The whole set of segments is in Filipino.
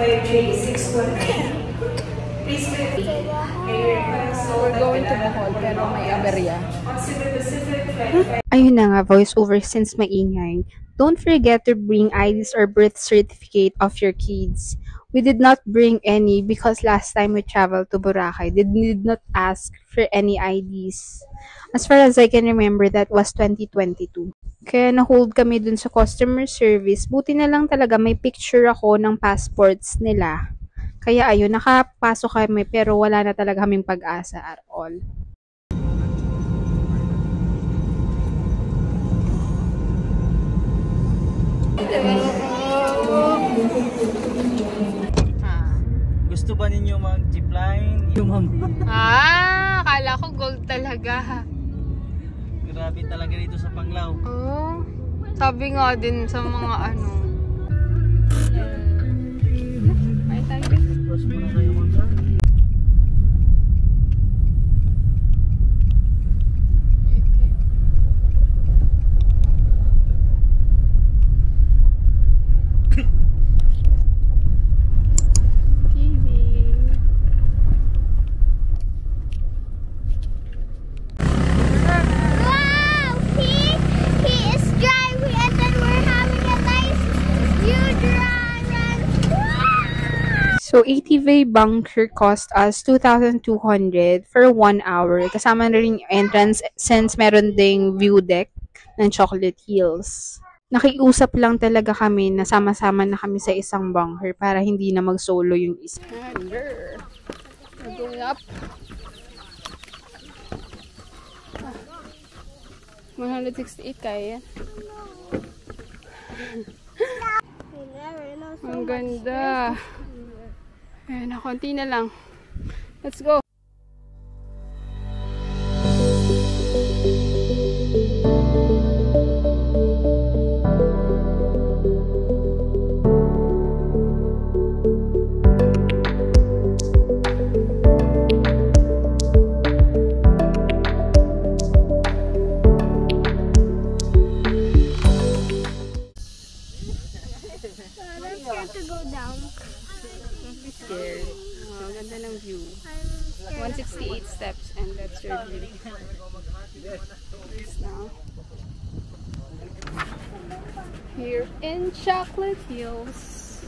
Please we're going to Bohol pero may aberya. Ayun na nga, voiceover since maingay. Don't forget to bring IDs or birth certificate of your kids. We did not bring any because last time we traveled to Boracay, they did not ask for any IDs. As far as I can remember, that was 2022. Kaya na-hold kami dun sa customer service. Buti na lang talaga may picture ako ng passports nila. Kaya ayun, nakapasok kami pero wala na talaga kaming pag-asa at all. Gusto ba ninyo mag-zipline? Akala ko gold talaga. Grabe talaga dito sa Panglao. Oh, sabi nga din sa mga ano. Ay, tayo. First mo na kayo, ma'am, sir. So, ATV bunker cost us 2,200 for 1 hour. Kasama na rin yung entrance since meron ding view deck ng Chocolate Hills. Nakiusap lang talaga kami na sama-sama na kami sa isang bunker para hindi na mag-solo yung isa. We're going up. 168 kaya yan. Ang ganda. Ayan na, konti na lang. Let's go! To go down. Don't be scared. Oh, ganda ng view. 168 steps and that's your view. Now, here in Chocolate Hills.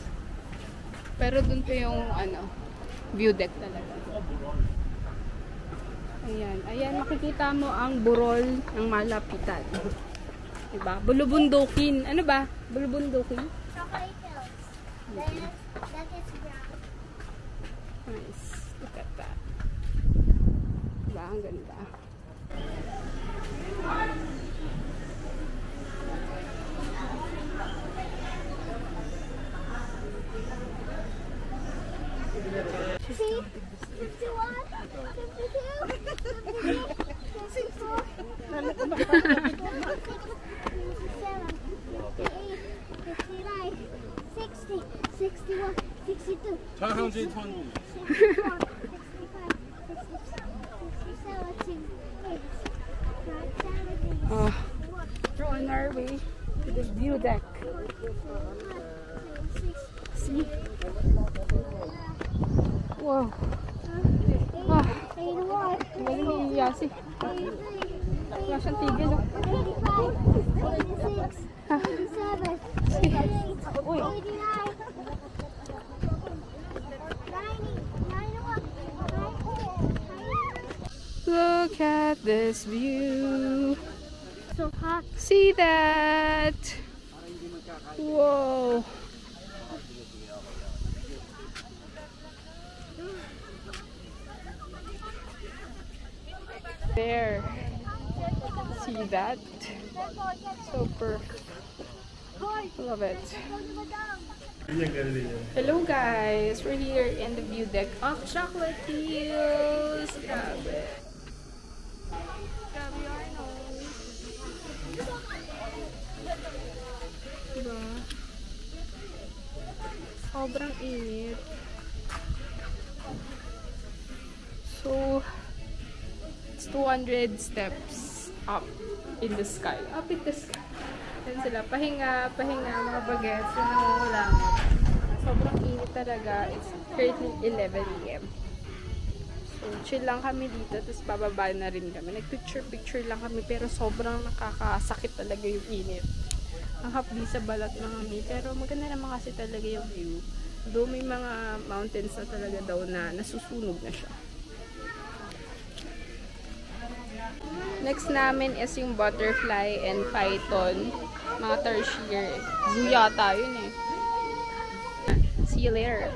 Pero dun pa yung ano, view deck talaga. Ayan. Ayan, makikita mo ang burol ng malapitan. Diba? Bulubundukin. Ano ba? Bulubundukin? Chocolate Hills. That is brown. Nice. Look at that. Diba? Ang ganda. See? 51, 52, 61, 62, 120. 67, Oh, we're on our way to the view deck. See? Wow. Ah, galing ni Yasi. Wala siyang tigil. 85, 86, 87, 88, 89. Look at this view. So hot. See that? Whoa. There. See that? So perfect. Love it. Hello guys! We're here in the view deck of Chocolate Hills. Grabe. Grabe Arno. Diba? Sobrang init. So, it's 200 steps up in the sky. Up in the sky. Yan sila. Pahinga, pahinga, mga bagets. Yan ang ulang. Sobrang init talaga. It's currently 11 a.m. So, chill lang kami dito. Tapos, bababa na rin kami. Nag-picture lang kami. Pero, sobrang nakakasakit talaga yung init. Ang hapdi sa balat na kami. Pero, maganda naman kasi talaga yung view. Though may mga mountains na talaga daw na nasusunog na siya. Next namin is yung butterfly and python. Mga tertiary. Zoo yata yun eh. See you later.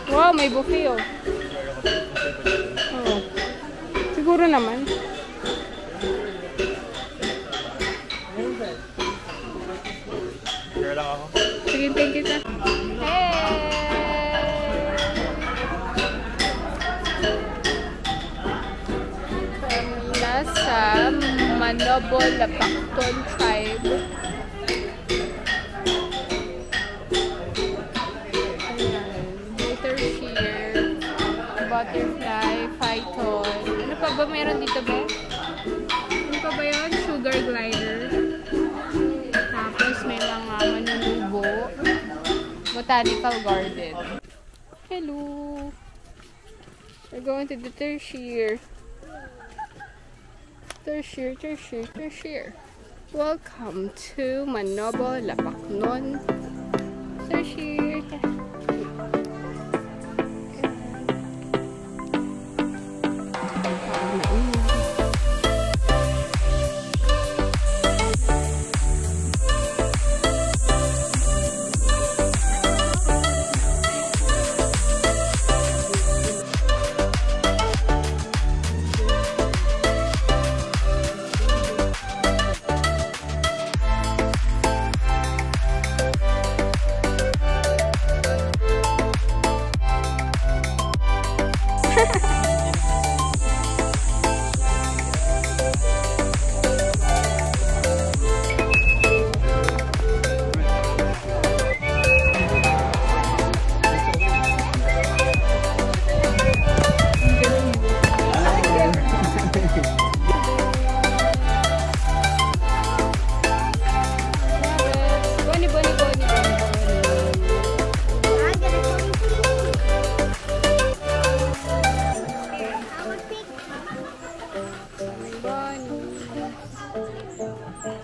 Wow, may buffet oh. Oh. Siguro naman. Share lang ako. Sige, thank you, sir. Hey! Kami nasa Manobol, Lapacton Tribe. Ayan. Later here. Butterfly, python. Ano pa ba meron dito ba? Ano pa ba yun? Sugar glider. Tapos may mga manunubo. Botanical garden. Hello! We're going to the tertiary. Tertiary. Welcome to Manobo, Lapacnon. Tertiary.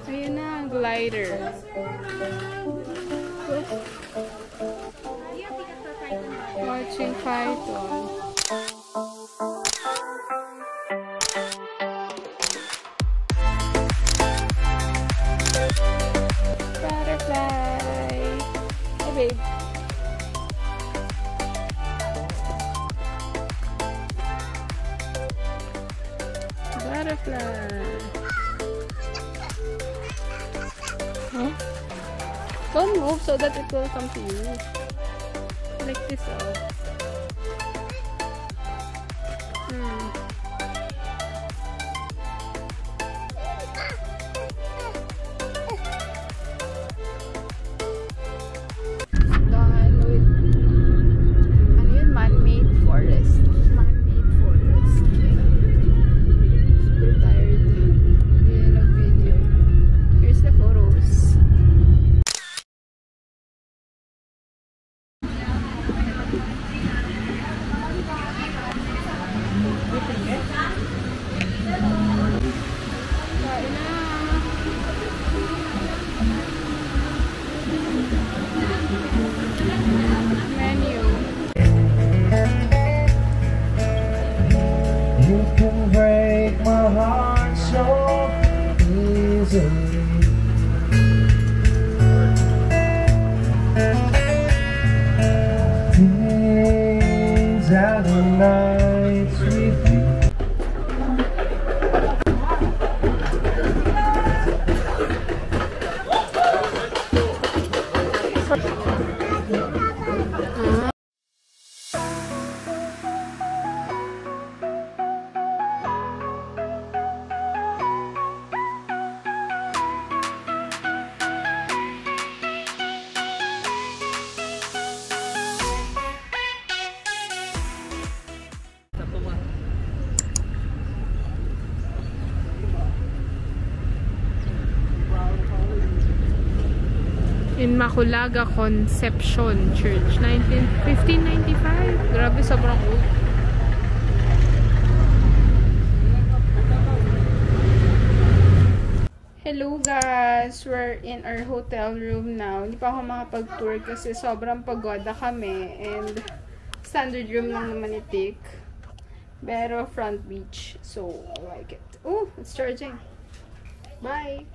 Ayun na, ang glider. Watching python. Butterfly. Hey, babe. Butterfly. Huh? Don't move so that it will come to you. Like this, oh. Done with ano yun? Man-made forest. Man-made forest. Super tired. Hindi na nag-video. Here's the photos. Kain na. Menu. You can break my heart so easily. Days and nights with you. Inmaculada Conception Church, 1595. Grabe, sobrang old. Hello guys! We're in our hotel room now. Hindi pa ako makapag-tour kasi sobrang pagoda kami and standard room lang naman itik. Pero front beach. So, I like it. Oh, it's charging. Bye!